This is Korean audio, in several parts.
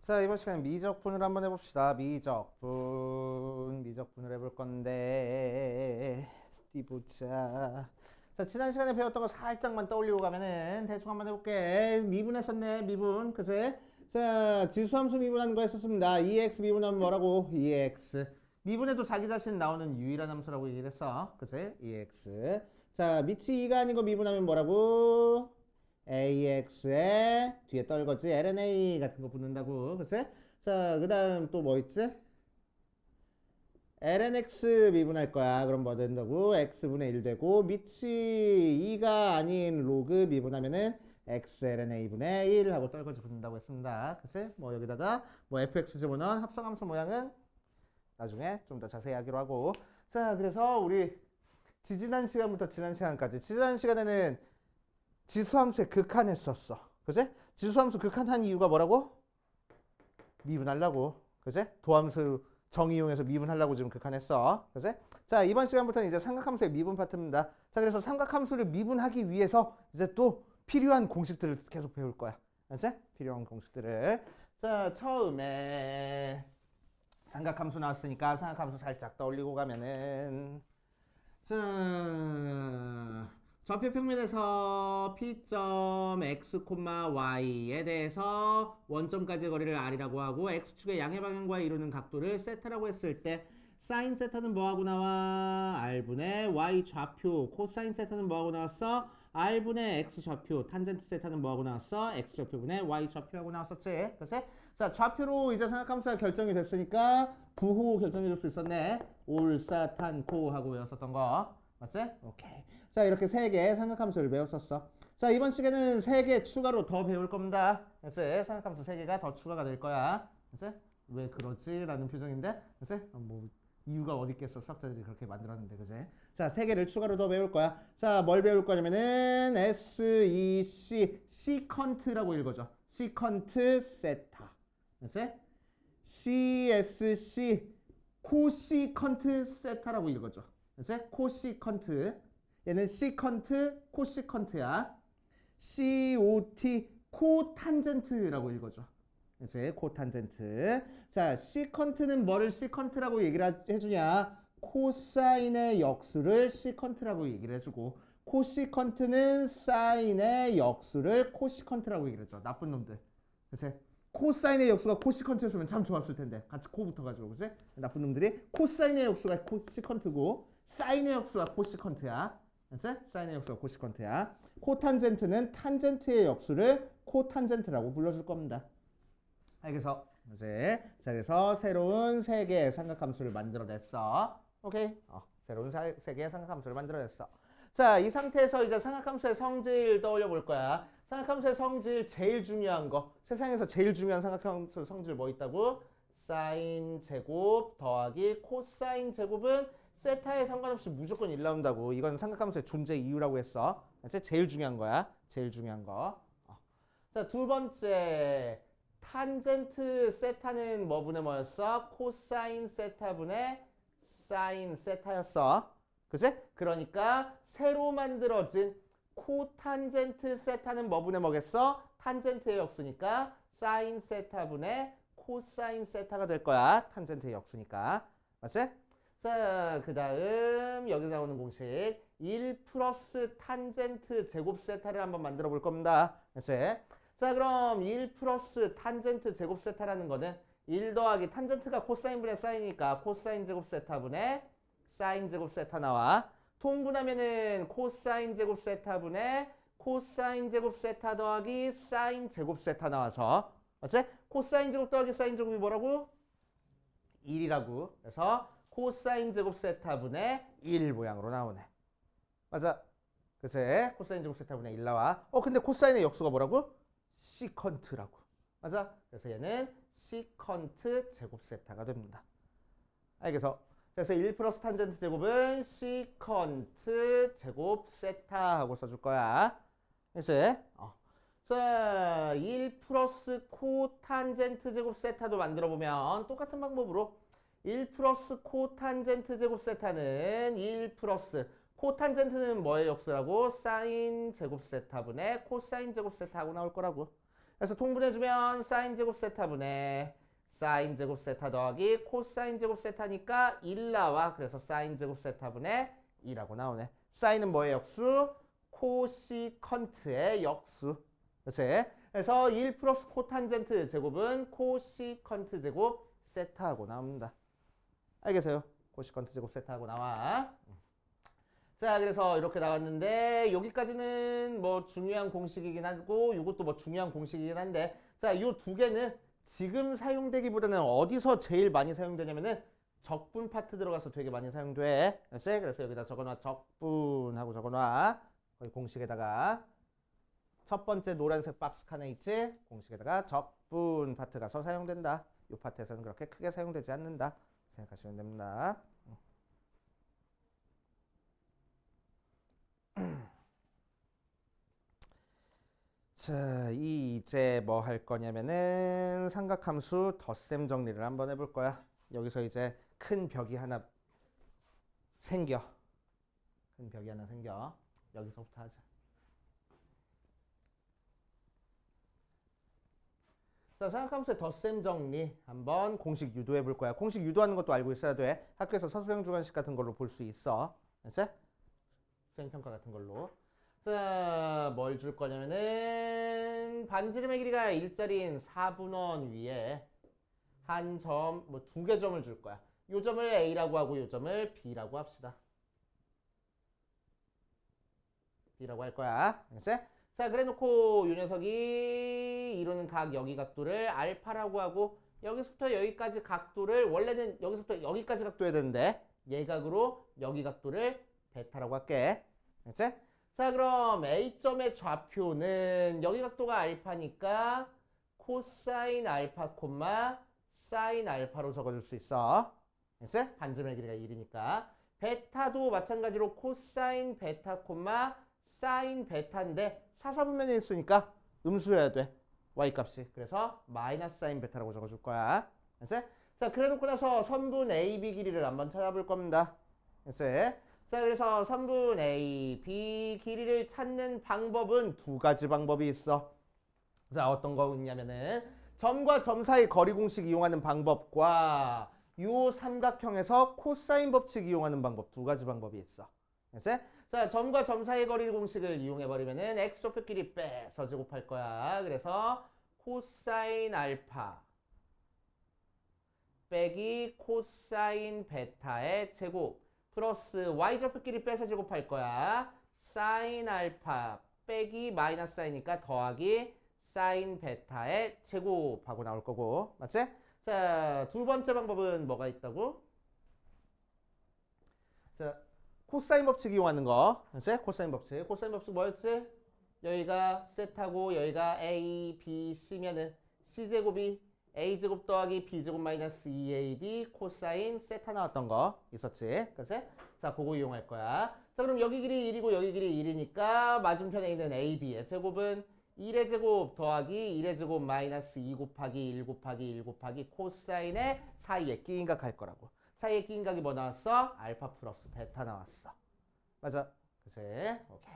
자, 이번 시간에 미적분을 한번 해봅시다. 미적분을 해볼 건데, 어디 보자. 자, 지난 시간에 배웠던 거 살짝만 떠올리고 가면은 대충 한번 해볼게. 미분했었네, 미분. 그치? 자, 지수함수 미분하는 거 했었습니다. 2x 미분하면 뭐라고? 2x. 미분해도 자기 자신 나오는 유일한 함수라고 얘기를 했어. 그치? 2x. 자, 밑이 2가 아닌 거 미분하면 뭐라고? AX에 뒤에 떨거지 LNA 같은 거 붙는다고. 그치? 자, 그 다음 또 뭐 있지? lnx 미분할 거야. 그럼 뭐 된다고? x분의 1 되고 밑이 2가 아닌 로그 미분하면은 xlna분의 1 하고 떨거지 붙는다고 했습니다. 그치? 뭐 여기다가 뭐 fx 집어넣은 합성함수 모양은 나중에 좀 더 자세히 하기로 하고. 자, 그래서 우리 지지난 시간부터 지난 시간까지 지난 시간에는 지수함수의 극한했었어. 그치? 지수함수 극한한 이유가 뭐라고? 미분하려고. 그치? 도함수 정 이용해서 미분하려고 지금 극한했어. 그치? 자, 이번 시간부터는 이제 삼각함수의 미분 파트입니다. 자, 그래서 삼각함수를 미분하기 위해서 이제 또 필요한 공식들을 계속 배울 거야. 그치? 필요한 공식들을. 자, 처음에 삼각함수 나왔으니까 삼각함수 살짝 떠올리고 가면은 자, 좌표 평면에서 Px, Y에 대해서 원점까지의 거리를 R이라고 하고 X축의 양의 방향과 이루는 각도를 세타라고 했을 때 사인 세타는 뭐하고 나와? R분의 Y 좌표. 코사인 세타는 뭐하고 나왔어? R분의 X 좌표. 탄젠트 세타는 뭐하고 나왔어? X 좌표분의 Y 좌표하고 나왔었지. 그치? 자, 좌표로 이제 삼각함수가 결정이 됐으니까 부호 결정해 줄 수 있었네. 올사탄코 하고 외웠었던 거. 맞지? 오케이. 자, 이렇게 세 개 삼각함수를 배웠었어. 자, 이번 시간에는 세 개 추가로 더 배울 겁니다. 그치? 삼각함수 세 개가 더 추가가 될 거야. 그치? 왜 그러지? 라는 표정인데, 그치? 뭐 이유가 어디 있겠어? 수학자들이 그렇게 만들었는데, 그치? 자, 세 개를 추가로 더 배울 거야. 자, 뭘 배울 거냐면은 SEC, 시컨트라고 읽어줘. 시컨트 세타. 그치? CSC, 코시컨트 세타라고 읽어줘. 그치? 코시컨트. 얘는 시컨트, 코시컨트야. COT, 코탄젠트라고 읽어줘. 그치? 코탄젠트. 자, 시컨트는 뭐를 시컨트라고 얘기를 해주냐? 코사인의 역수를 시컨트라고 얘기를 해주고, 코시컨트는 사인의 역수를 코시컨트라고 얘기를 해줘. 나쁜 놈들. 그치? 코사인의 역수가 코시컨트였으면 참 좋았을 텐데. 같이 코 붙어가지고, 그치? 나쁜 놈들이 코사인의 역수가 코시컨트고, 사인의 역수가 코시컨트야. 그치? 사인의 역수가 코시컨트야. 코탄젠트는 탄젠트의 역수를 코탄젠트라고 불러줄 겁니다. 알겠어? 이제 자, 그래서 새로운 세 개의 삼각함수를 만들어냈어. 오케이? 새로운 세 개의 삼각함수를 만들어냈어. 자, 이 상태에서 이제 삼각함수의 성질 떠올려 볼 거야. 삼각함수의 성질 제일 중요한 거. 세상에서 제일 중요한 삼각함수 성질 뭐 있다고? 사인 제곱 더하기 코사인 제곱은 세타에 상관없이 무조건 1 나온다고. 이건 삼각함수의 존재 이유라고 했어. 제일 중요한 거야. 제일 중요한 거. 자, 두 번째. 탄젠트 세타는 뭐분의 뭐였어? 코사인 세타분의 사인 세타였어. 그치? 그러니까 새로 만들어진 코탄젠트 세타는 뭐분의 뭐겠어? 탄젠트의 역수니까 사인 세타분의 코사인 세타가 될 거야. 탄젠트의 역수니까. 맞지? 자, 그 다음 여기 나오는 공식 1 플러스 탄젠트 제곱 세타를 한번 만들어 볼 겁니다. 그치? 자, 그럼 1 플러스 탄젠트 제곱 세타라는 거는 1 더하기 탄젠트가 코사인분의 사인이니까 코사인 제곱 세타분의 사인 제곱 세타 나와. 통분하면은 코사인 제곱 세타분의 코사인 제곱 세타 더하기 사인 제곱 세타 나와서 맞지? 코사인 제곱 더하기 사인 제곱이 뭐라고? 1이라고. 그래서 코사인 제곱 세타분의 1 모양으로 나오네. 맞아. 그치? 코사인 제곱 세타분의 1 나와. 근데 코사인의 역수가 뭐라고? 시컨트라고. 맞아? 그래서 얘는 시컨트 제곱 세타가 됩니다. 알겠어? 그래서 1 플러스 탄젠트 제곱은 시컨트 제곱 세타 하고 써줄 거야. 그치? 자, 1 플러스 코탄젠트 제곱 세타도 만들어 보면 똑같은 방법으로 1 플러스 코탄젠트 제곱 세타는 1 플러스 코탄젠트는 뭐의 역수라고? 사인 제곱 세타분의 코사인 제곱 세타 하고 나올 거라고. 그래서 통분해주면 사인 제곱 세타분의 사인 제곱 세타 더하기 코사인 제곱 세타니까 1 나와. 그래서 사인 제곱 세타분의 2라고 나오네. 사인은 뭐의 역수? 코시컨트의 역수. 그렇지? 그래서 1 플러스 코탄젠트 제곱은 코시컨트 제곱 세타하고 나옵니다. 알겠어요? 코시컨트 제곱 세타하고 나와. 자, 그래서 이렇게 나왔는데 여기까지는 뭐 중요한 공식이긴 하고 이것도 뭐 중요한 공식이긴 한데, 자, 이 두 개는 지금 사용되기보다는 어디서 제일 많이 사용되냐면은 적분 파트 들어가서 되게 많이 사용돼. 알았지? 그래서 여기다 적어놔. 적분하고 적어놔. 거기 공식에다가 첫 번째 노란색 박스 칸에 있지? 공식에다가 적분 파트 가서 사용된다. 이 파트에서는 그렇게 크게 사용되지 않는다 생각하시면 됩니다. 자, 이제 뭐 할 거냐면은 삼각함수 덧셈 정리를 한번 해볼 거야. 여기서 이제 큰 벽이 하나 생겨. 큰 벽이 하나 생겨. 여기서부터 하자. 자, 삼각함수의 덧셈 정리 한번 공식 유도해 볼 거야. 공식 유도하는 것도 알고 있어야 돼. 학교에서 서술형 주관식 같은 걸로 볼 수 있어. 알았지? 수행평가 같은 걸로. 자, 뭘 줄 거냐면은 반지름의 길이가 1짜리인 4분원 위에 한 점, 뭐 두 개 점을 줄 거야. 요 점을 A라고 하고 요 점을 B라고 합시다. B라고 할 거야. 알겠지? 자, 그래 놓고 요 녀석이 이루는 각 여기 각도를 알파라고 하고, 여기서부터 여기까지 각도를, 원래는 여기서부터 여기까지 각도해야 되는데 예각으로 여기 각도를 베타라고 할게. 알겠지? 자, 그럼 A점의 좌표는 여기 각도가 알파니까 코사인 알파 콤마 사인 알파로 적어줄 수 있어. 알겠지? 반지름의 길이가 1이니까. 베타도 마찬가지로 코사인 베타 콤마 사인 베타인데 사사분면에 있으니까 음수여야 돼. y값이. 그래서 마이너스 사인 베타라고 적어줄 거야. 알겠지? 자, 그래 놓고 나서 선분 AB 길이를 한번 찾아볼 겁니다. 알겠지? 자, 그래서 선분 A, B 길이를 찾는 방법은 두 가지 방법이 있어. 자, 어떤 거 있냐면은 점과 점 사이 거리 공식 이용하는 방법과 요 삼각형에서 코사인 법칙 이용하는 방법, 두 가지 방법이 있어. 알겠지? 자, 점과 점 사이 거리 공식을 이용해 버리면은 x좌표끼리 빼서 제곱할 거야. 그래서 코사인 알파 빼기 코사인 베타의 제곱 플러스 y좌표끼리 빼서 제곱할 거야. 사인 알파 빼기 마이너스 사이니까 더하기 사인 베타의 제곱하고 나올 거고. 맞지? 자, 두 번째 방법은 뭐가 있다고? 자, 코사인 법칙 이용하는 거. 맞지? 코사인 법칙. 코사인 법칙 뭐였지? 여기가 세타고 여기가 A, B, C면은 C제곱이 A제곱 더하기 B제곱 마이너스 2AB 코사인 세타 나왔던 거 있었지. 그치? 자, 그거 이용할 거야. 자, 그럼 여기 길이 1이고 여기 길이 1이니까 맞은편에 있는 AB의 제곱은 1의 제곱 더하기 1의 제곱 마이너스 2 곱하기 1 곱하기 1 곱하기 코사인의 사이에 끼인각 할 거라고. 사이에 끼인각이 뭐 나왔어? 알파 플러스 베타 나왔어. 맞아. 그치? 오케이.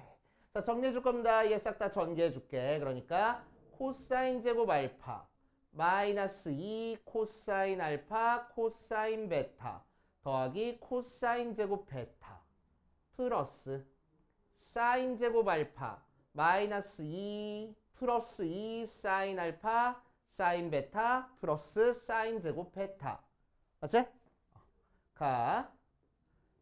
자, 정리해 줄 겁니다. 얘 싹 다 전개해 줄게. 그러니까 코사인 제곱 알파 마이너스 2 코사인 알파 코사인 베타 더하기 코사인 제곱 베타 플러스 사인 제곱 알파 마이너스 2 플러스 2 사인 알파 사인 베타 플러스 사인 제곱 베타. 맞지? 가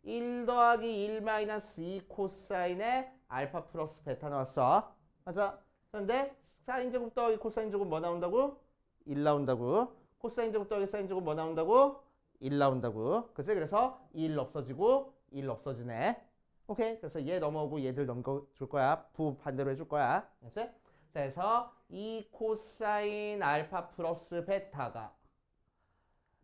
1 더하기 1 마이너스 2 코사인의 알파 플러스 베타 나왔어. 맞아. 그런데 사인 제곱 더하기 코사인 제곱 뭐 나온다고? 1 나온다고. 코사인 제곱 더하기 사인 제곱 뭐 나온다고? 1 나온다고. 그치? 그래서 1 없어지고 1 없어지네. 오케이. 그래서 얘 넘어오고 얘들 넘겨줄 거야. 부 반대로 해줄 거야. 그치? 자, 그래서 2 코사인 알파 플러스 베타가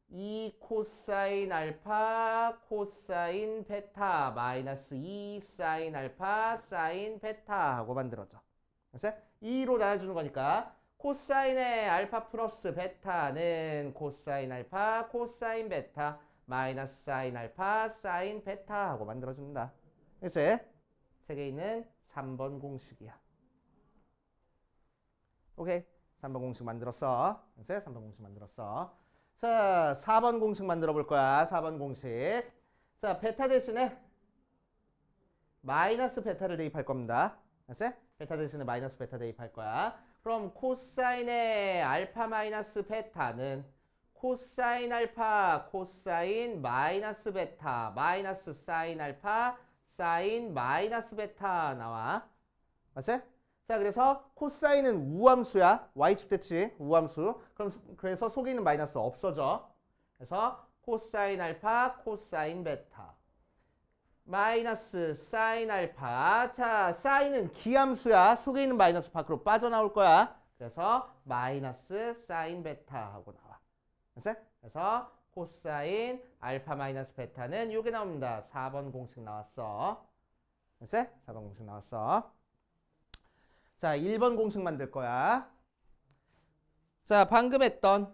2 코사인 알파 코사인 베타 마이너스 2 사인 알파 사인 베타 하고 만들어져. 그치? 2로 나눠주는 거니까 코사인의 알파 플러스 베타는 코사인 알파 코사인 베타 마이너스 사인 알파 사인 베타 하고 만들어줍니다. 그치? 책에 있는 3번 공식이야. 오케이. 3번 공식 만들었어. 됐어요? 3번 공식 만들었어. 자, 4번 공식 만들어 볼 거야. 4번 공식. 자, 베타 대신에 마이너스 베타를 대입할 겁니다. 됐어요? 베타 대신에 마이너스 베타 대입할 거야. 그럼 코사인의 알파 마이너스 베타는 코사인 알파 코사인 마이너스 베타 마이너스 사인 알파 사인 마이너스 베타 나와. 맞지? 자, 그래서 코사인은 우함수야. y축 대칭 우함수. 그래서 속에 있는 마이너스 없어져. 그래서 코사인 알파 코사인 베타 마이너스 사인 알파. 자, 사인은 기함수야. 속에 있는 마이너스 밖으로 빠져나올 거야. 그래서 마이너스 사인 베타 하고 나와. 됐어요? 그래서 코사인 알파 마이너스 베타는 요게 나옵니다. 4번 공식 나왔어. 됐어요? 4번 공식 나왔어. 자, 1번 공식 만들 거야. 자, 방금 했던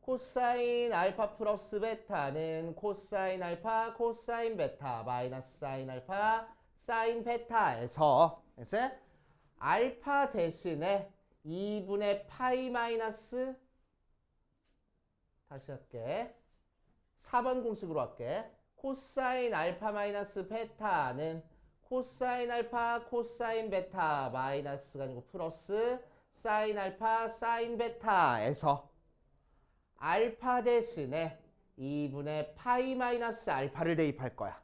코사인 알파 플러스 베타는 코사인 알파 코사인 베타 마이너스 사인 알파 사인 베타에서 됐어요? 알파 대신에 2분의 파이 마이너스 다시 할게. 4번 공식으로 할게. 코사인 알파 마이너스 베타는 코사인 알파 코사인 베타 마이너스가 아니고 플러스 사인 알파 사인 베타에서 알파 대신에 2분의 파이 마이너스 알파를 대입할 거야.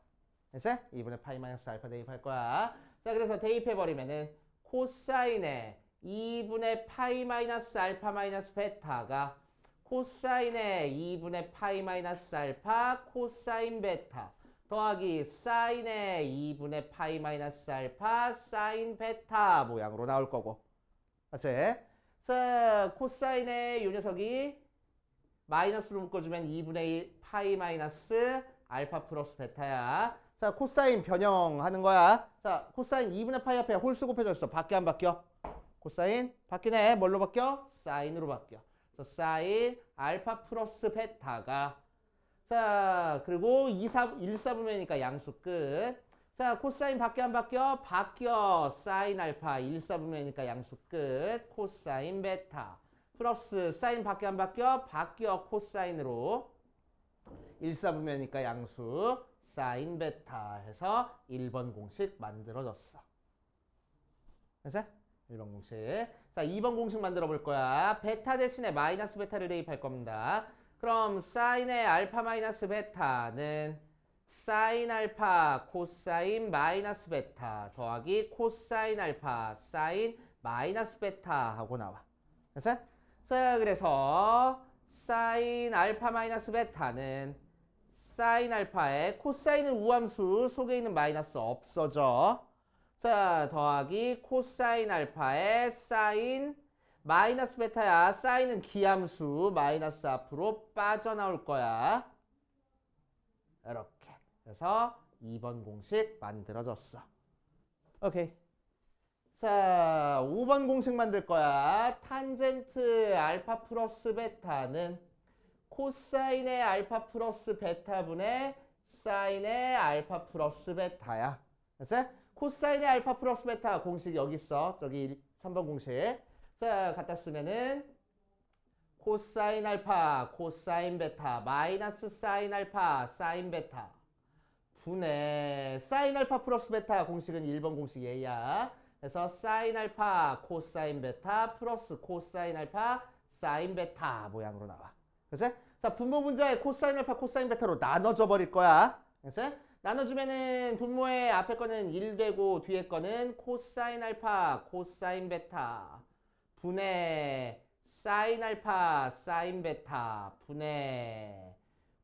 됐어요? 2분의 파이 마이너스 알파 대입할 거야. 자, 그래서 대입해버리면은 코사인의 2분의 파이 마이너스 알파 마이너스 베타가 코사인의 2분의 파이 마이너스 알파 코사인 베타 더하기 사인의 2분의 파이 마이너스 알파 사인 베타 모양으로 나올 거고. 맞지? 자, 코사인의 요 녀석이 마이너스로 묶어주면 2분의 파이 마이너스 알파 플러스 베타야. 자, 코사인 변형하는 거야. 자, 코사인 2분의 파이 앞에 홀수 곱해져 있어. 바뀌어 안 바뀌어? 코사인 바뀌네. 뭘로 바뀌어? 사인으로 바뀌어. 그래서 사인 알파 플러스 베타가 자, 그리고 1사분면이니까 양수 끝. 자, 코사인 바뀌어 안 바뀌어? 바뀌어. 사인 알파 1사분면이니까 양수 끝. 코사인 베타 플러스 사인 바뀌어 안 바뀌어? 바뀌어. 코사인으로 1사분면이니까 양수 사인 베타 해서 1번 공식 만들어졌어. 됐어? 1번 공식. 자, 2번 공식 만들어 볼 거야. 베타 대신에 마이너스 베타를 대입할 겁니다. 그럼 사인의 알파 마이너스 베타는 사인 알파 코사인 마이너스 베타 더하기 코사인 알파 사인 마이너스 베타 하고 나와. 됐어? 자, 그래서 사인 알파 마이너스 베타는 사인 알파에 코사인은 우함수 속에 있는 마이너스 없어져. 자, 더하기 코사인 알파에 사인 마이너스 베타야. 사인은 기함수 마이너스 앞으로 빠져나올 거야. 이렇게. 그래서 2번 공식 만들어졌어. 오케이. 자, 5번 공식 만들 거야. 탄젠트 알파 플러스 베타는 코사인의 알파 플러스 베타분의 사인의 알파 플러스 베타야. 됐어요? 코사인의 알파 플러스 베타 공식 여기 있어. 저기 3번 공식. 자, 갖다 쓰면은 코사인 알파 코사인 베타 마이너스 사인 알파 사인 베타 분의 사인 알파 플러스 베타 공식은 1번 공식 얘야. 그래서 사인 알파 코사인 베타 플러스 코사인 알파 사인 베타 모양으로 나와. 그래서 자, 분모 문자에 코사인 알파 코사인 베타로 나눠져 버릴 거야. 그래서 나눠주면은 분모의 앞에 거는 1 되고 뒤에 거는 코사인 알파 코사인 베타 분의 사인 알파 사인 베타 분의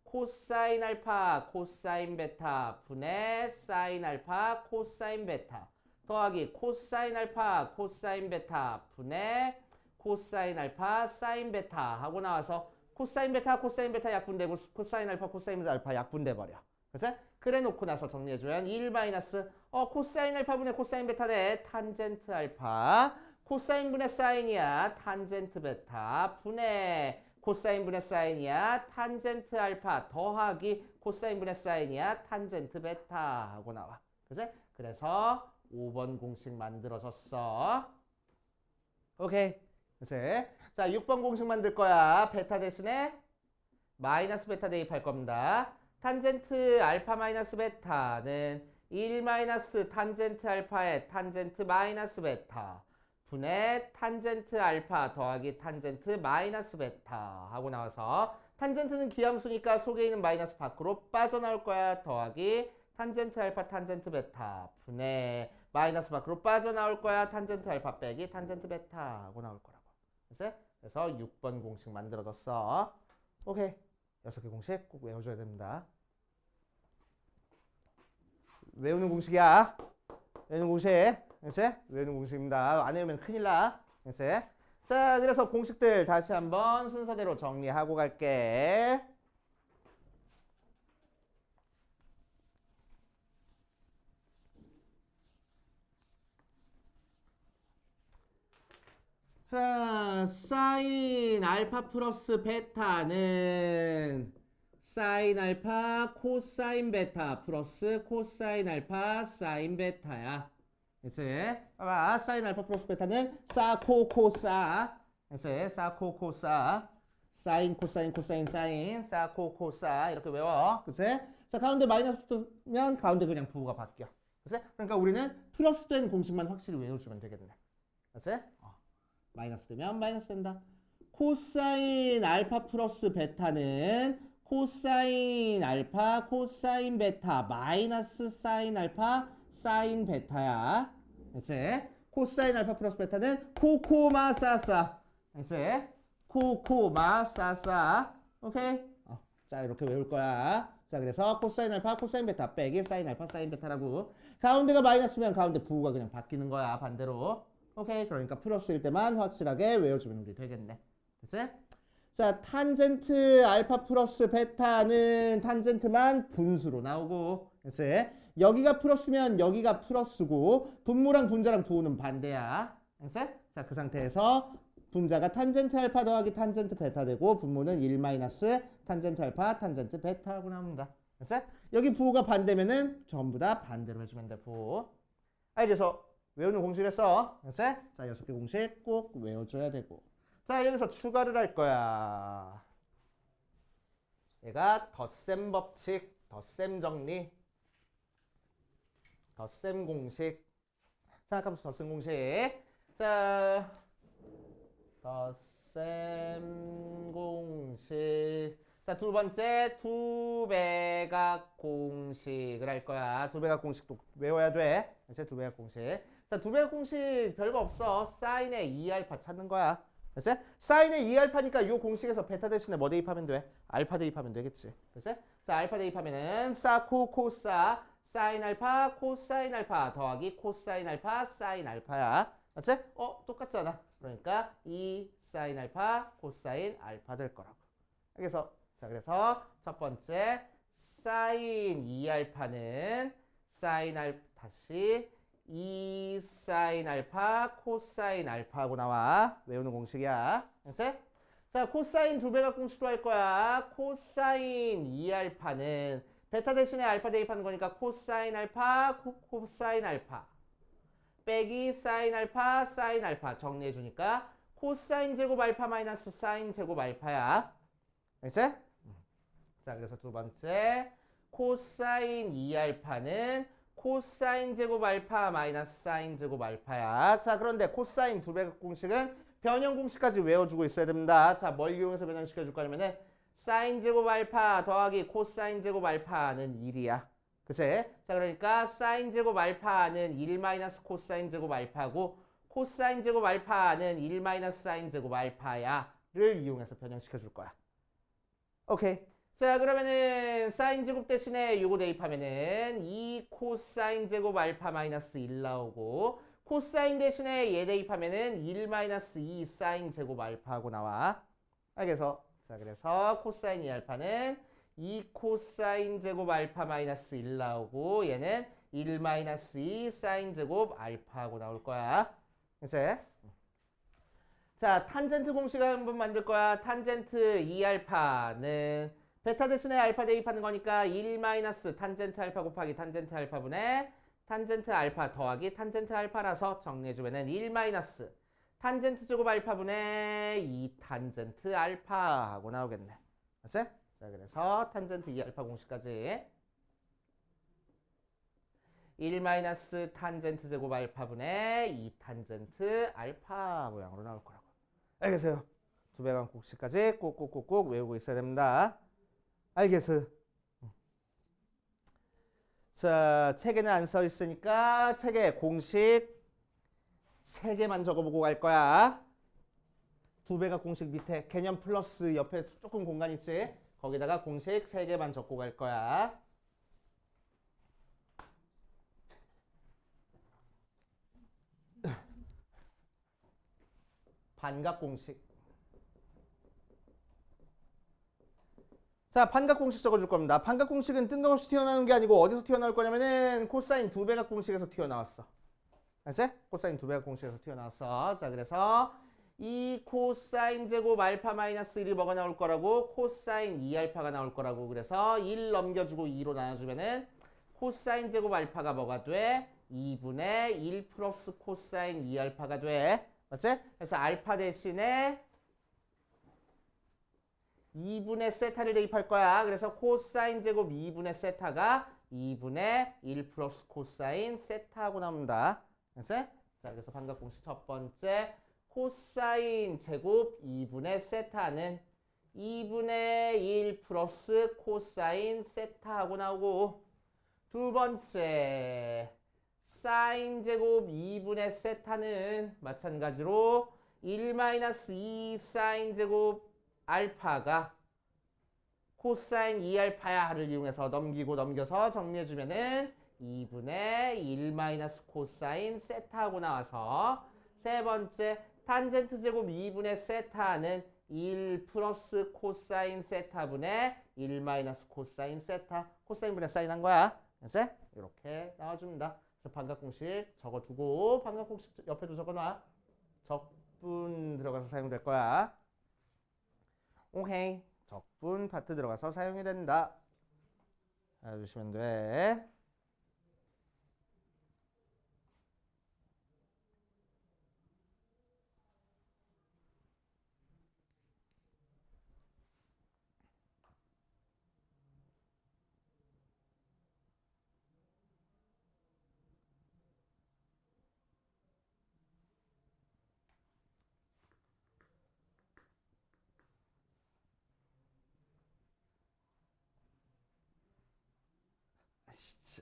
코사인 알파 코사인 베타 분의 사인 알파 코사인 베타 더하기 코사인 알파 코사인 베타 분의 코사인 알파 사인 베타 하고 나와서 코사인 베타 코사인 베타 약분되고 코사인 알파 코사인 알파 약분돼 버려. 그래서 그래 놓고 나서 정리해주면 1 마이너스 코사인 알파 분의 코사인 베타 대 탄젠트 알파 코사인 분의 사인이야. 탄젠트 베타 분의 코사인 분의 사인이야. 탄젠트 알파 더하기 코사인 분의 사인이야. 탄젠트 베타 하고 나와. 그래서 5번 공식 만들어졌어. 오케이. 그치? 자, 6번 공식 만들 거야. 베타 대신에 마이너스 베타 대입할 겁니다. 탄젠트 알파 마이너스 베타는 1 마이너스 탄젠트 알파의 탄젠트 마이너스 베타 분의 탄젠트 알파 더하기 탄젠트 마이너스 베타 하고 나와서 탄젠트는 기함수니까 속에 있는 마이너스 밖으로 빠져나올 거야. 더하기 탄젠트 알파 탄젠트 베타 분의 마이너스 밖으로 빠져나올 거야. 탄젠트 알파 빼기 탄젠트 베타 하고 나올 거라고. 그래서 6번 공식 만들어뒀어. 오케이. 6개 공식 꼭 외워줘야 됩니다. 외우는 공식이야. 외우는 공식. 그치? 외우는 공식입니다. 안 외우면 큰일 나. 그치? 자, 그래서 공식들 다시 한번 순서대로 정리하고 갈게. 자, 사인 알파 플러스 베타는 사인 알파 코사인 베타 플러스 코사인 알파 사인 베타야. 그치? 봐봐. 사인 알파 플러스 베타는 사코코사. 그치? 사코코사. 사인 코사인 코사인 사인 사코코사 이렇게 외워. 그치? 자, 가운데 마이너스 붙으면 가운데 그냥 부호가 바뀌어. 그치? 그러니까 우리는 플러스 된 공식만 확실히 외워주면 되겠네. 그치? 마이너스 되면 마이너스 된다. 코사인 알파 플러스 베타는 코사인 알파 코사인 베타 마이너스 사인 알파 사인 베타야. 그치? 코사인 알파 플러스 베타는 코코마사사. 그치? 코코마사사. 오케이? 자, 이렇게 외울 거야. 자, 그래서 코사인 알파 코사인 베타 빼기 사인 알파 사인 베타라고. 가운데가 마이너스면 가운데 부호가 그냥 바뀌는 거야. 반대로. 오케이. 그러니까 플러스일 때만 확실하게 외워주면 우리 되겠네. 그치? 자, 탄젠트 알파 플러스 베타는 탄젠트만 분수로 나오고, 그치? 여기가 플러스면 여기가 플러스고, 분모랑 분자랑 부호는 반대야. 그치? 자, 그 상태에서 분자가 탄젠트 알파 더하기 탄젠트 베타 되고, 분모는 1 마이너스 탄젠트 알파 탄젠트 베타라고 나옵니다. 그치? 여기 부호가 반대면은 전부 다 반대로 해주면 돼, 부호. 그래서 외우는 공식을 써. 그치? 자, 6개 공식 꼭 외워줘야 되고. 자, 여기서 추가를 할 거야. 얘가 덧셈 법칙, 덧셈 정리, 덧셈 공식. 생각하면서 덧셈 공식. 자, 덧셈 공식. 자, 두 번째 두배각 공식을 할 거야. 두배각 공식도 외워야 돼. 이제 두배각 공식. 자, 두배각 공식 별거 없어. 사인의 2알파 찾는 거야. 그치? 사인의 2알파니까 이 공식에서 베타 대신에 뭐 대입하면 돼? 알파 대입하면 되겠지. 그치? 자, 알파 대입하면은 사코 코사 사인 알파 코사인 알파 더하기 코사인 알파 사인 알파야. 그치? 똑같잖아. 그러니까 2 사인 알파 코사인 알파 될 거라고. 그래서 그래서 첫 번째 사인 2알파는 사인 알파 다시 2 사인 알파 코사인 알파하고 나와. 외우는 공식이야. 그치? 자, 코사인 두배각 공식도 할 거야. 코사인 2알파는 베타 대신에 알파 대입하는 거니까 코사인 알파 코사인 알파 빼기 사인 알파 사인 알파 정리해 주니까 코사인 제곱 알파 마이너스 사인 제곱 알파야. 그치? 자, 그래서 두 번째 코사인 2알파는 코사인 제곱 알파 마이너스 사인 제곱 알파야. 자, 그런데 코사인 두배각 공식은 변형 공식까지 외워주고 있어야 됩니다. 자, 뭘 이용해서 변형시켜줄 거냐면은 사인 제곱 알파 더하기 코사인 제곱 알파는 1이야. 그치? 자, 그러니까 사인 제곱 알파는 1 마이너스 코사인 제곱 알파고 코사인 제곱 알파는 1 마이너스 사인 제곱 알파야를 이용해서 변형시켜줄 거야. 오케이. 자, 그러면은 사인 제곱 대신에 요거 대입하면은 2 코사인 제곱 알파 마이너스 1 나오고 코사인 대신에 얘 대입하면은 1 마이너스 2 사인 제곱 알파하고 나와. 그래서 코사인 2알파는 2 코사인 제곱 알파 마이너스 1 나오고 얘는 1 마이너스 2 사인 제곱 알파하고 나올 거야. 이제 자, 탄젠트 공식을 한번 만들 거야. 탄젠트 2알파는 베타 대신에 알파 대입하는 거니까 1 마이너스 탄젠트 알파 곱하기 탄젠트 알파분의 탄젠트 알파 더하기 탄젠트 알파라서 정리해주면은 1 마이너스 탄젠트 제곱 알파분의 2 탄젠트 알파 하고 나오겠네. 맞지? 자, 그래서 탄젠트 2 알파 공식까지 1 마이너스 탄젠트 제곱 알파분의 2 탄젠트 알파 모양으로 나올 거라고. 알겠어요? 두 배관 공식까지 꼭꼭꼭꼭 외우고 있어야 됩니다. 알겠어요? 자, 책에는 안 써 있으니까 책에 공식 3개만 적어보고 갈 거야. 두 배가 공식 밑에 개념 플러스 옆에 조금 공간 있지? 거기다가 공식 3개만 적고 갈 거야. 반각 공식. 자, 반각 공식 적어줄 겁니다. 반각 공식은 뜬금없이 튀어나오는 게 아니고 어디서 튀어나올 거냐면은 코사인 두 배각 공식에서 튀어나왔어. 알지? 코사인 두 배각 공식에서 튀어나왔어. 자, 그래서 이 코사인 제곱 알파 마이너스 1이 뭐가 나올 거라고? 코사인 2알파가 나올 거라고. 그래서 1 넘겨주고 2로 나눠주면은 코사인 제곱 알파가 뭐가 돼? 2분의 1 플러스 코사인 2알파가 돼. 맞지? 그래서 알파 대신에 2분의 세타를 대입할 거야. 그래서 코사인 제곱 2분의 세타가 2분의 1 플러스 코사인 세타하고 나옵니다. 됐어요? 자, 그래서 반각 공식 첫 번째 코사인 제곱 2분의 세타는 2분의 1 플러스 코사인 세타하고 나오고, 두 번째 사인 제곱 2분의 세타는 마찬가지로 1 마이너스 2 사인 제곱 알파가 코사인 2알파야를 이용해서 넘기고 넘겨서 정리해주면은 2분의 1 마이너스 코사인 세타하고 나와서, 세 번째 탄젠트 제곱 2분의 세타는 1 플러스 코사인 세타분의 1 마이너스 코사인 세타, 코사인 분의 사인 한 거야. 그래서 이렇게 나와줍니다. 그래서 반각 공식 적어두고 반각 공식 옆에도 적어놔. 적분 들어가서 사용될 거야. 오케이. 적분 파트 들어가서 사용이 된다. 알아주시면 돼.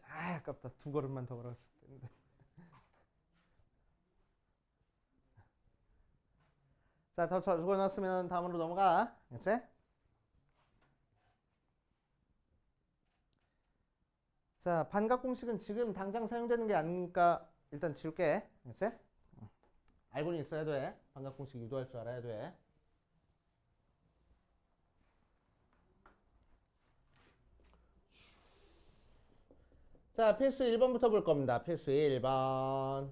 아, 아깝다. 두 걸음만 더 걸었을 텐데. 자, 더 적어놨으면 다음으로 넘어가. 알겠지? 자, 반각 공식은 지금 당장 사용되는 게 아니니까 일단 지울게. 알겠지? 알고는 있어야 돼. 반각 공식 유도할 줄 알아야 돼. 자, 필수 1번부터 볼 겁니다. 필수 1번.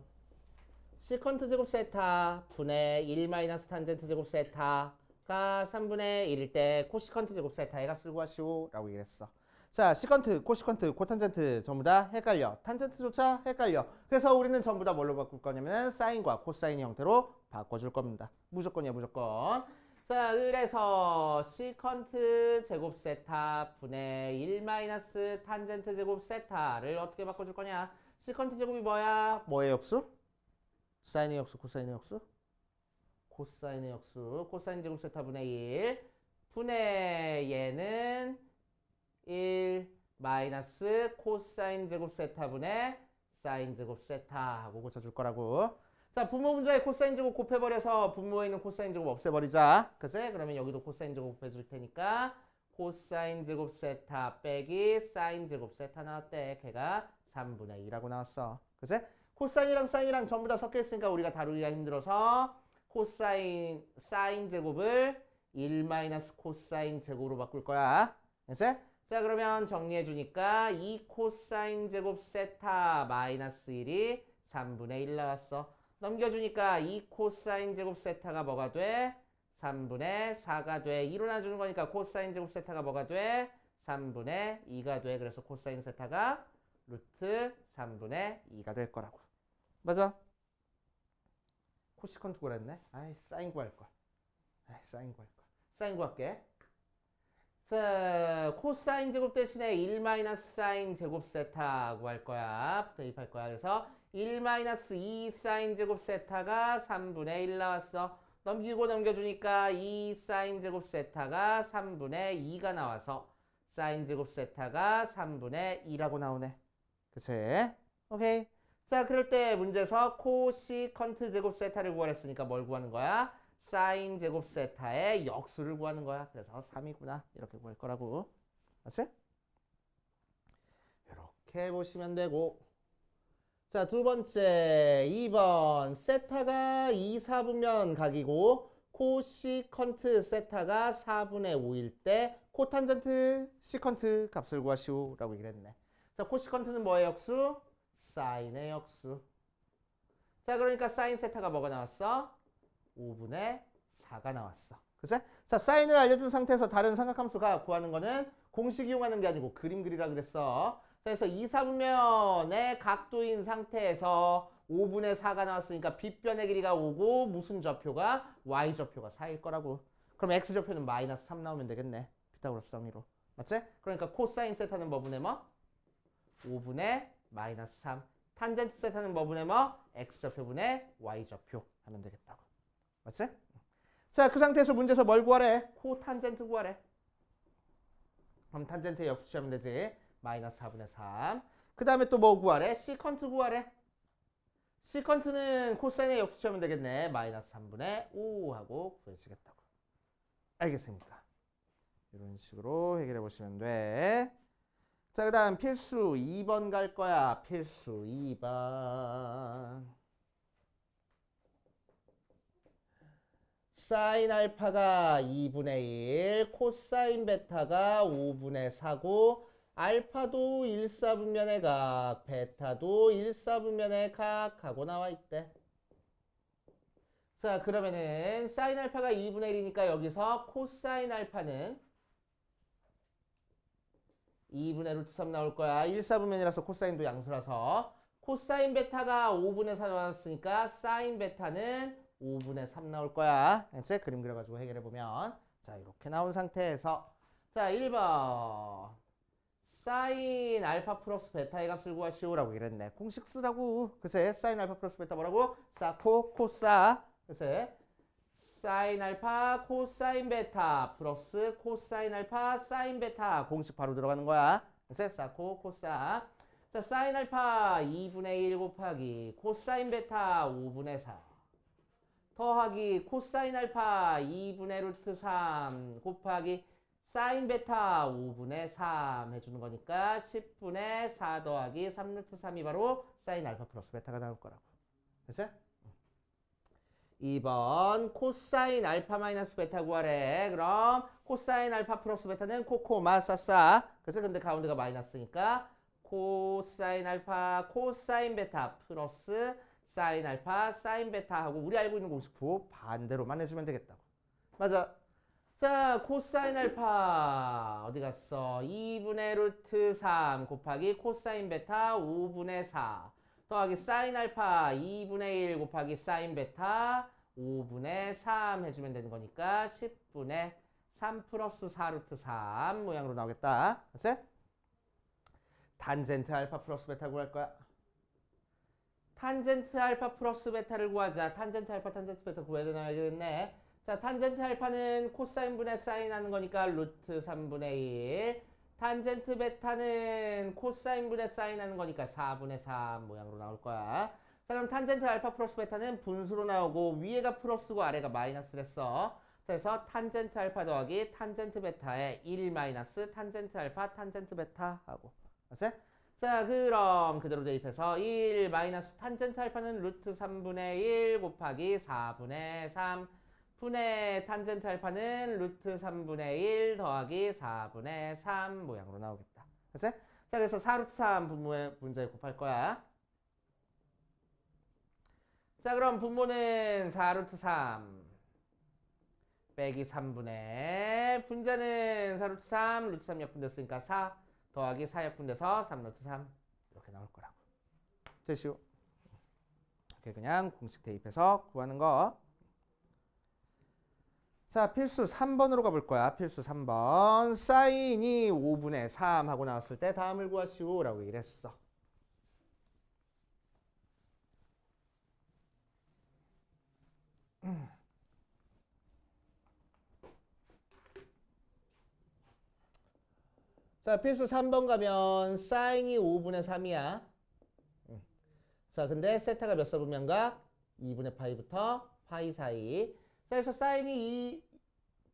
시컨트 제곱 세타 분의 1 마이너스 탄젠트 제곱 세타가 3분의 1일 때 코시컨트 제곱 세타의 값을 구하시오 라고 얘기했어. 자, 시컨트, 코시컨트, 코탄젠트 전부 다 헷갈려. 탄젠트조차 헷갈려. 그래서 우리는 전부 다 뭘로 바꿀 거냐면 사인과 코사인 형태로 바꿔줄 겁니다. 무조건이야, 무조건. 자, 그래서 시컨트 제곱 세타 분의 1 마이너스 탄젠트 제곱 세타를 어떻게 바꿔줄 거냐? 시컨트 제곱이 뭐야? 뭐의 역수? 사인의 역수, 코사인의 역수? 코사인의 역수. 코사인 제곱 세타분의 1 분의 얘는 1 마이너스 코사인 제곱 세타분의 사인 제곱 세타 하고 고쳐줄 거라고. 자, 분모 분자에 코사인 제곱 곱해버려서 분모에 있는 코사인 제곱 없애버리자. 그치? 그러면 여기도 코사인 제곱 곱해줄 테니까 코사인 제곱 세타 빼기 사인 제곱 세타 나왔대. 걔가 3분의 2라고 나왔어. 그치? 코사인이랑 사인이랑 전부 다 섞여 있으니까 우리가 다루기가 힘들어서 코사인 사인 제곱을 1 마이너스 코사인 제곱으로 바꿀 거야. 그치? 자, 그러면 정리해 주니까 2 코사인 제곱 세타 마이너스 1이 3분의 1 나왔어. 넘겨주니까 2 코사인 제곱 세타가 뭐가 돼? 3분의 4가 돼. 2로 나눠주는 거니까 코사인 제곱 세타가 뭐가 돼? 3분의 2가 돼. 그래서 코사인 세타가 루트 3분의 2가 될 거라고. 맞아? 코시컨트 구했네. 아이, 사인 구할 걸. 아이, 사인 구할 걸. 사인 구할게. 자, 코사인 제곱 대신에 1 마이너스 사인 제곱 세타 구할 거야. 대입할 거야. 그래서 1 마이너스 2 사인 제곱 세타가 3분의 1 나왔어. 넘기고 넘겨주니까 2 사인 제곱 세타가 3분의 2가 나와서 사인 제곱 세타가 3분의 2라고 나오네. 그치? 오케이. 자, 그럴 때 문제에서 코시컨트 제곱 세타를 구하랬으니까 뭘 구하는 거야? 사인 제곱 세타의 역수를 구하는 거야. 그래서 3이구나. 이렇게 구할 거라고. 맞지? 이렇게 보시면 되고. 자, 두 번째 2번 세타가 2, 4분면 각이고 코시컨트 세타가 4분의 5일 때 코탄젠트 시컨트 값을 구하시오 라고 얘기를 했네. 자, 코시컨트는 뭐의 역수? 사인의 역수. 자, 그러니까 사인 세타가 뭐가 나왔어? 5분의 4가 나왔어. 그치? 자, 사인을 알려준 상태에서 다른 삼각함수가 구하는 거는 공식 이용하는 게 아니고 그림 그리라 그랬어. 자, 그래서 2, 4분면의 각도인 상태에서 5분의 4가 나왔으니까 빗변의 길이가 5고 무슨 좌표가? y좌표가 4일 거라고. 그럼 x좌표는 마이너스 3 나오면 되겠네. 피타고라스 정리로. 맞지? 그러니까 코사인 세타는 뭐분의 뭐? 5분의 마이너스 3. 탄젠트 세타는 뭐분의 뭐? x좌표분의 y좌표 하면 되겠다고. 맞지? 자, 그 상태에서 문제에서 뭘 구하래? 코탄젠트 구하래. 그럼 탄젠트의 역수 취하면 되지. 마이너스 4분의 3. 그 다음에 또 뭐 구하래? 시컨트 구하래. 시컨트는 코사인의 역수 취하면 되겠네. 마이너스 3분의 5 하고 구해지겠다고. 알겠습니까? 이런 식으로 해결해 보시면 돼. 자, 그 다음 필수 2번 갈 거야. 필수 2번. 사인 알파가 2분의 1, 코사인 베타가 5분의 4고 알파도 1사분면의 각, 베타도 1사분면의 각 하고 나와 있대. 자, 그러면은 사인 알파가 2분의 1이니까 여기서 코사인 알파는 2분의 루트 3 나올 거야. 1사분면이라서 코사인도 양수라서. 코사인 베타가 5분의 4 나왔으니까 사인 베타는 5분의 3 나올 거야. 이제 그림 그려가지고 해결해보면. 자, 이렇게 나온 상태에서. 자, 1번. 사인 알파 플러스 베타의 값을 구하시오라고 이랬네. 공식 쓰라고. 그래서 사인 알파 플러스 베타 뭐라고? 사코 코사. 그래서 사인 알파 코사인 베타 플러스 코사인 알파 사인 베타 공식 바로 들어가는 거야. 그래서 사코 코사. 자, 사인 알파 2분의 1 곱하기 코사인 베타 5분의 4 더하기 코사인 알파 2분의 루트 3 곱하기 사인 베타 5분의 3 해주는 거니까 10분의 4 더하기 3 루트 3이 바로 사인 알파 플러스 베타가 나올 거라고. 됐죠? 2번 코사인 알파 마이너스 베타 구하래. 그럼 코사인 알파 플러스 베타는 코코 마사사. 그래서 근데 가운데가 마이너스니까 코사인 알파 코사인 베타 플러스 사인 알파 사인 베타 하고 우리 알고 있는 공식표 반대로만 해주면 되겠다고. 맞아. 자, 코사인 알파 어디 갔어? 2분의 루트 3 곱하기 코사인 베타 5분의 4 더하기 사인 알파 2분의 1 곱하기 사인 베타 5분의 3 해주면 되는 거니까 10분의 3 플러스 4 루트 3 모양으로 나오겠다. 알았지? 탄젠트 알파 플러스 베타 구할 거야. 탄젠트 알파 플러스 베타를 구하자. 탄젠트 알파 탄젠트 베타 구해야 되나 알겠네. 자, 탄젠트 알파는 코사인 분의 사인 하는 거니까 루트 3분의 1. 탄젠트 베타는 코사인 분의 사인 하는 거니까 4분의 3 모양으로 나올 거야. 자, 그럼 탄젠트 알파 플러스 베타는 분수로 나오고 위에가 플러스고 아래가 마이너스랬어. 그래서 탄젠트 알파 더하기 탄젠트 베타의 1 마이너스 탄젠트 알파 탄젠트 베타 하고. 알았어? 자, 그럼 그대로 대입해서 1 마이너스 탄젠트 알파는 루트 3분의 1 곱하기 4분의 3 분의 탄젠트 알파는 루트 3분의 1 더하기 4분의 3 모양으로 나오겠다. 됐어? 자, 그래서 4루트 3 분모의 문제에 곱할 거야. 자, 그럼 분모는 4루트 3 빼기 3분의 분자는 4루트 3 루트 3 약분됐으니까 4 더하기 4 약분돼서 3루트 3 이렇게 나올 거라고. 됐시오? 이렇게 그냥 공식 대입해서 구하는 거. 자, 필수 3번으로 가볼 거야. 필수 3번. 사인이 5분의 3 하고 나왔을 때 다음을 구하시오 라고 이랬어. 자, 필수 3번 가면 사인이 5분의 3이야. 자, 근데 세타가 몇 서분면가? 2분의 파이부터 파이 사이. 자, 그래서 사인이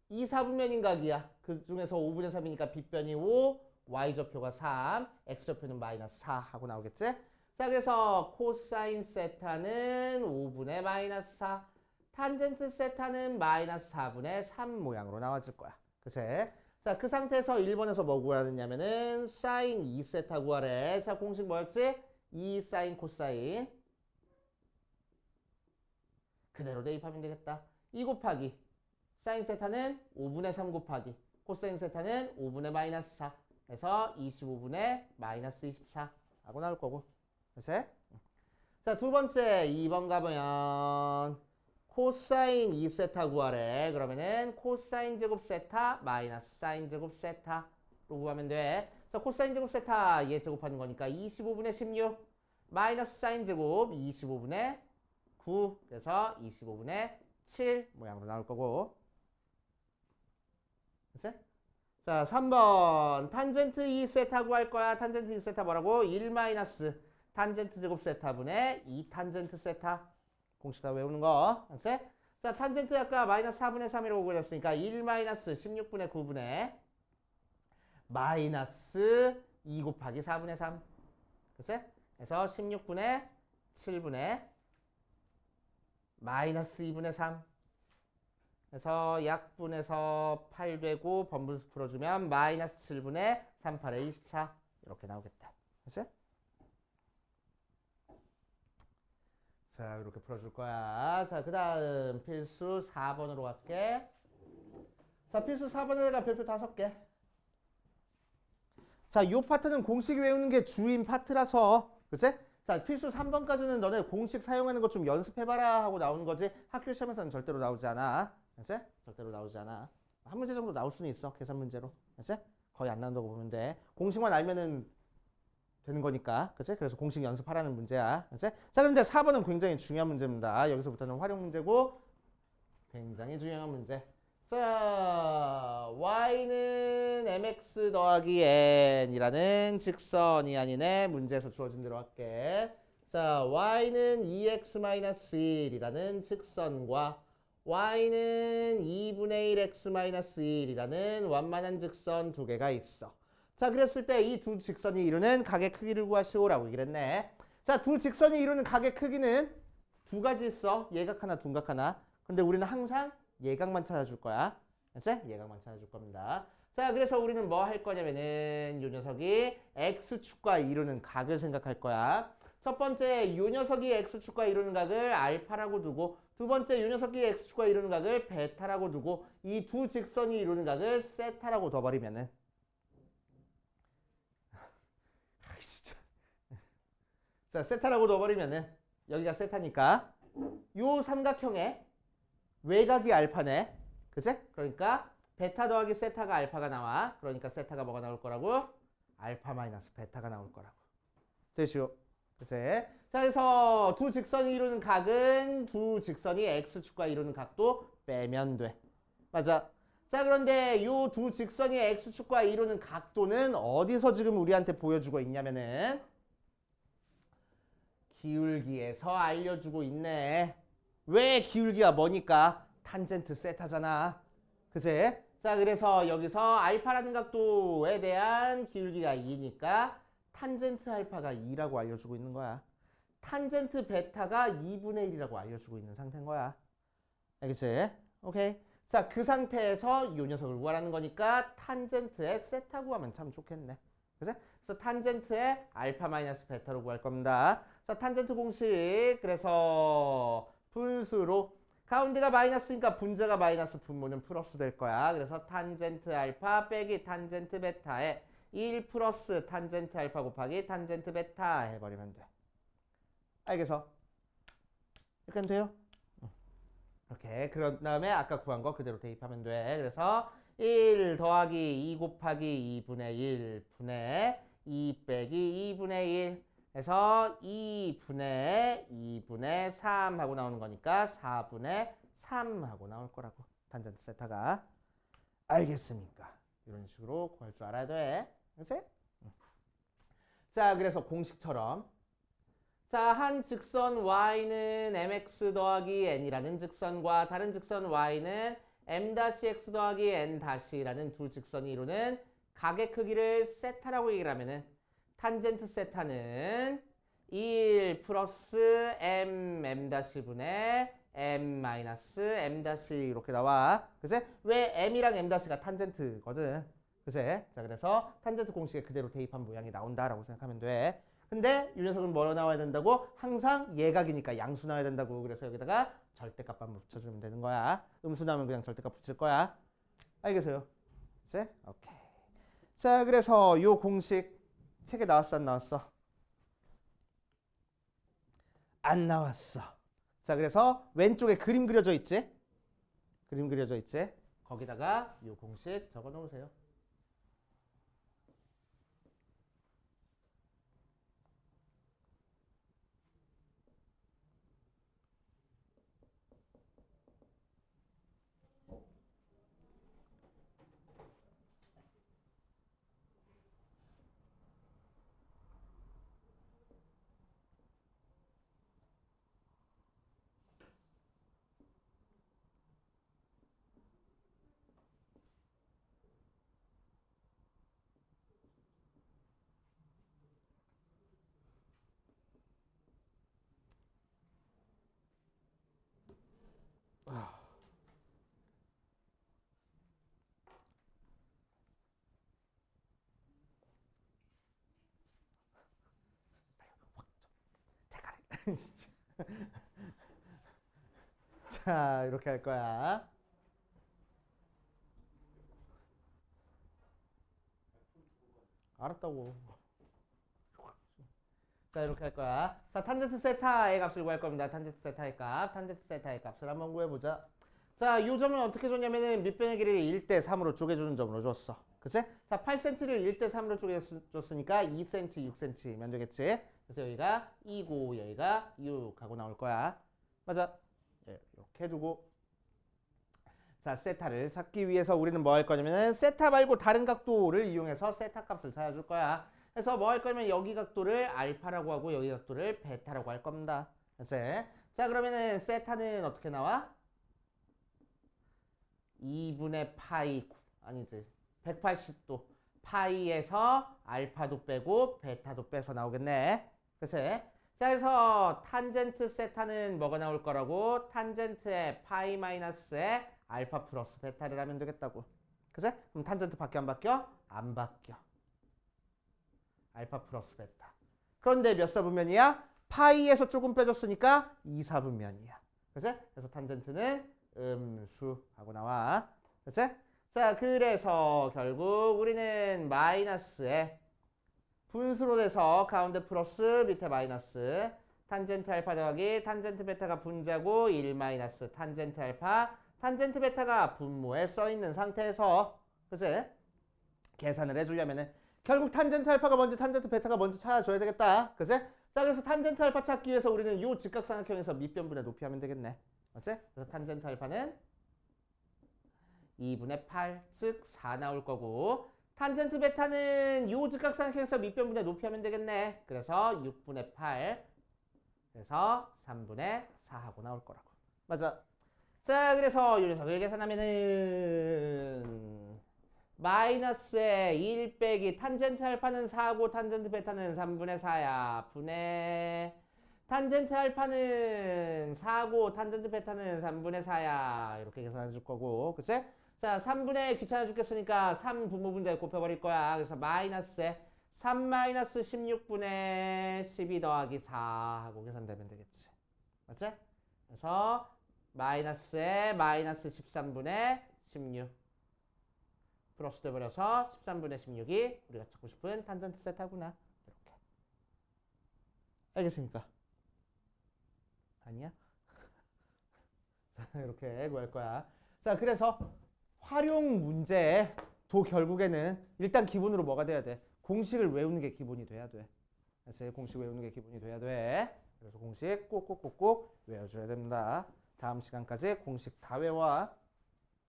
2 4분면인 각이야. 그 중에서 5분의 3이니까 빗변이 5, y좌표가 3, x좌표는 마이너스 4 하고 나오겠지? 자, 그래서 코사인 세타는 5분의 마이너스 4, 탄젠트 세타는 마이너스 4분의 3 모양으로 나와질 거야. 그치? 자, 그 상태에서 1번에서 뭐 구하느냐면은 사인 2세타 구하래. 자, 공식 뭐였지? 2 사인 코사인. 그대로 대입하면 되겠다. 2 곱하기 사인 세타는 5분의 3 곱하기 코사인 세타는 5분의 마이너스 4 해서 25분의 마이너스 24 하고 나올 거고. 그치? 자, 두 번째 2번 가보면 코사인 2세타 구하래. 그러면은 코사인 제곱 세타 마이너스 사인 제곱 세타로 구하면 돼. 그래서 코사인 제곱 세타 얘 제곱하는 거니까 25분의 16 마이너스 사인 제곱 25분의 9 그래서 25분의 7 모양으로 나올 거고. 그치? 자, 3번 탄젠트 2세타 구할 거야. 탄젠트 2세타 뭐라고? 1 마이너스 탄젠트 제곱 세타분의 2 탄젠트 세타. 공식 다 외우는 거. 알았지? 자, 탄젠트 아까 마이너스 4분의 3이라고 그렸으니까 1 마이너스 16분의 9분의 마이너스 2 곱하기 4분의 3. 그치? 그래서 16분의 7분의 마이너스 2분의 3. 그래서 약분해서 8 되고 번분수 풀어주면 마이너스 7분의 3, 8에 24 이렇게 나오겠다. 그치? 자, 이렇게 풀어줄 거야. 자, 그 다음 필수 4번으로 갈게. 자, 필수 4번에 내가 별표 5개. 자, 이 파트는 공식 외우는 게 주인 파트라서, 그치? 자, 필수 3번까지는 너네 공식 사용하는 거 좀 연습해봐라 하고 나오는 거지. 학교 시험에서는 절대로 나오지 않아. 그치? 절대로 나오지 않아. 한 문제 정도 나올 수는 있어. 계산 문제로. 그치? 거의 안 나온다고 보면 돼. 공식만 알면은 되는 거니까. 그치? 그래서 공식 연습하라는 문제야. 그치? 자, 그런데 4번은 굉장히 중요한 문제입니다. 여기서부터는 활용 문제고 굉장히 중요한 문제. 자, y는 mx 더하기 n이라는 직선이 아니네. 문제에서 주어진 대로 할게. 자, y는 2x-1이라는 직선과 y는 2분의 1x-1이라는 완만한 직선 두 개가 있어. 자, 그랬을 때 이 두 직선이 이루는 각의 크기를 구하시오라고 얘기를 했네. 자, 두 직선이 이루는 각의 크기는 두 가지 있어. 예각 하나, 둔각 하나. 근데 우리는 항상 예각만 찾아줄 거야. 그치? 예각만 찾아줄 겁니다. 자, 그래서 우리는 뭐 할 거냐면은 요 녀석이 x축과 이루는 각을 생각할 거야. 첫 번째 요 녀석이 x축과 이루는 각을 알파라고 두고 두 번째 요 녀석이 x축과 이루는 각을 베타라고 두고 이 두 직선이 이루는 각을 세타라고 둬버리면은 자, 세타라고 둬버리면은 여기가 세타니까 요 삼각형의 외곽이 알파네. 그치? 그러니까 베타 더하기 세타가 알파가 나와. 그러니까 세타가 뭐가 나올 거라고? 알파 마이너스 베타가 나올 거라고. 되시오. 그치? 자, 그래서 두 직선이 이루는 각은 두 직선이 x축과 이루는 각도 빼면 돼. 맞아. 자, 그런데 요 두 직선이 x축과 이루는 각도는 어디서 지금 우리한테 보여주고 있냐면은 기울기에서 알려주고 있네. 왜 기울기가 뭐니까? 탄젠트 세타잖아. 그치? 자, 그래서 여기서 알파라는 각도에 대한 기울기가 2니까 탄젠트 알파가 2라고 알려주고 있는 거야. 탄젠트 베타가 2분의 1이라고 알려주고 있는 상태인 거야. 알겠지? 오케이. 자, 그 상태에서 이 녀석을 구하라는 거니까 탄젠트의 세타 구하면 참 좋겠네. 그치? 그래서 탄젠트의 알파 마이너스 베타로 구할 겁니다. 자, 탄젠트 공식. 그래서 분수로 가운데가 마이너스니까 분자가 마이너스 분모는 플러스 될 거야. 그래서 탄젠트 알파 빼기 탄젠트 베타에 1 플러스 탄젠트 알파 곱하기 탄젠트 베타 해버리면 돼. 알겠어? 이렇게 돼요? 이렇게 그런 다음에 아까 구한 거 그대로 대입하면 돼. 그래서 1 더하기 2 곱하기 2분의 1분의 2 빼기 2분의 1 해서 2분의 3 하고 나오는 거니까 4분의 3 하고 나올 거라고. 탄젠트 세타가. 알겠습니까? 이런 식으로 구할 줄 알아야 돼. 그치? 자, 그래서 공식처럼 자, 한 직선 y는 mx 더하기 n이라는 직선과 다른 직선 y는 m-x 더하기 n-라는 두 직선이 이루는 각의 크기를 세타라고 얘기를 하면은 탄젠트 세타는 1 플러스 m-분의 m-m' 이렇게 나와. 그치? 왜 m이랑 m-가 탄젠트거든. 그치? 자, 그래서 탄젠트 공식에 그대로 대입한 모양이 나온다라고 생각하면 돼. 근데 이 녀석은 뭐 나와야 된다고? 항상 예각이니까 양수 나와야 된다고. 그래서 여기다가 절대값만 붙여주면 되는 거야. 음수 나오면 그냥 절대값 붙일 거야. 알겠어요? 그치? 오케이. 자, 그래서 요 공식 책에 나왔어, 안 나왔어? 안 나왔어. 자, 그래서 왼쪽에 그림 그려져 있지? 그림 그려져 있지? 거기다가 요 공식 적어 놓으세요. 자, 이렇게 할 거야. 알았다고. 자, 이렇게 할 거야. 자, 탄젠트 세타의 값을 구할 겁니다. 탄젠트 세타의 값. 탄젠트 세타의 값을 한번 구해보자. 자, 이 점을 어떻게 줬냐면은 밑변의 길이를 1대 3으로 쪼개주는 점으로 줬어. 그치? 자, 8cm를 1대 3으로 쪼개줬으니까 2cm, 6cm면 되겠지? 그래서 여기가 2고 여기가 6 하고 나올 거야. 맞아. 예, 이렇게 두고. 자, 세타를 찾기 위해서 우리는 뭐 할 거냐면은 세타 말고 다른 각도를 이용해서 세타 값을 찾아줄 거야. 그래서 뭐 할 거냐면 여기 각도를 알파라고 하고 여기 각도를 베타라고 할 겁니다. 그치? 자, 그러면은 세타는 어떻게 나와? 2분의 파이 아니지 180도 파이에서 알파도 빼고 베타도 빼서 나오겠네. 그치? 자, 그래서 탄젠트 세타는 뭐가 나올 거라고? 탄젠트의 파이 마이너스의 알파 플러스 베타를 하면 되겠다고. 그치? 그럼 탄젠트 바뀌어 안 바뀌어? 안 바뀌어. 알파 플러스 베타. 그런데 몇 사분면이야? 파이에서 조금 빼줬으니까 2사분면이야. 그치? 그래서 탄젠트는 음수 하고 나와. 그치? 자, 그래서 결국 우리는 마이너스에 분수로 돼서 가운데 플러스 밑에 마이너스 탄젠트 알파 더하기 탄젠트 베타가 분자고 1 마이너스 탄젠트 알파 탄젠트 베타가 분모에 써있는 상태에서 그치? 계산을 해주려면은 결국 탄젠트 알파가 먼저 탄젠트 베타가 먼저 찾아줘야 되겠다. 그치? 자, 그래서 탄젠트 알파 찾기 위해서 우리는 요 직각삼각형에서 밑변분의 높이 하면 되겠네. 맞지? 그래서 탄젠트 알파는 2분의 8, 즉 4 나올 거고 탄젠트 베타는 요 직각삼각형에서 밑변분의 높이 하면 되겠네. 그래서 6분의 8, 그래서 3분의 4 하고 나올 거라고. 맞아. 자, 그래서 이 녀석을 계산하면은 마이너스에 1 빼기 탄젠트 알파는 4고 탄젠트 베타는 3분의 4야. 분의 탄젠트 알파는 4고 탄젠트 베타는 3분의 4야. 이렇게 계산해 줄 거고. 그치? 자, 3분의 귀찮아 죽겠으니까 3 분모분자에 곱해버릴 거야. 그래서 마이너스에 3 마이너스 16분의 12 더하기 4 하고 계산되면 되겠지. 맞지? 그래서 마이너스에 마이너스 13분의 16 플러스 돼버려서 13분의 16이 우리가 찾고 싶은 탄젠트 세타구나. 이렇게. 알겠습니까? 아니야? 이렇게 구할 거야. 자, 그래서 활용 문제도 결국에는 일단 기본으로 뭐가 돼야 돼? 공식을 외우는 게 기본이 돼야 돼. 그래서 공식 외우는 게 기본이 돼야 돼. 그래서 공식 꼭꼭꼭꼭 외워줘야 됩니다. 다음 시간까지 공식 다 외워.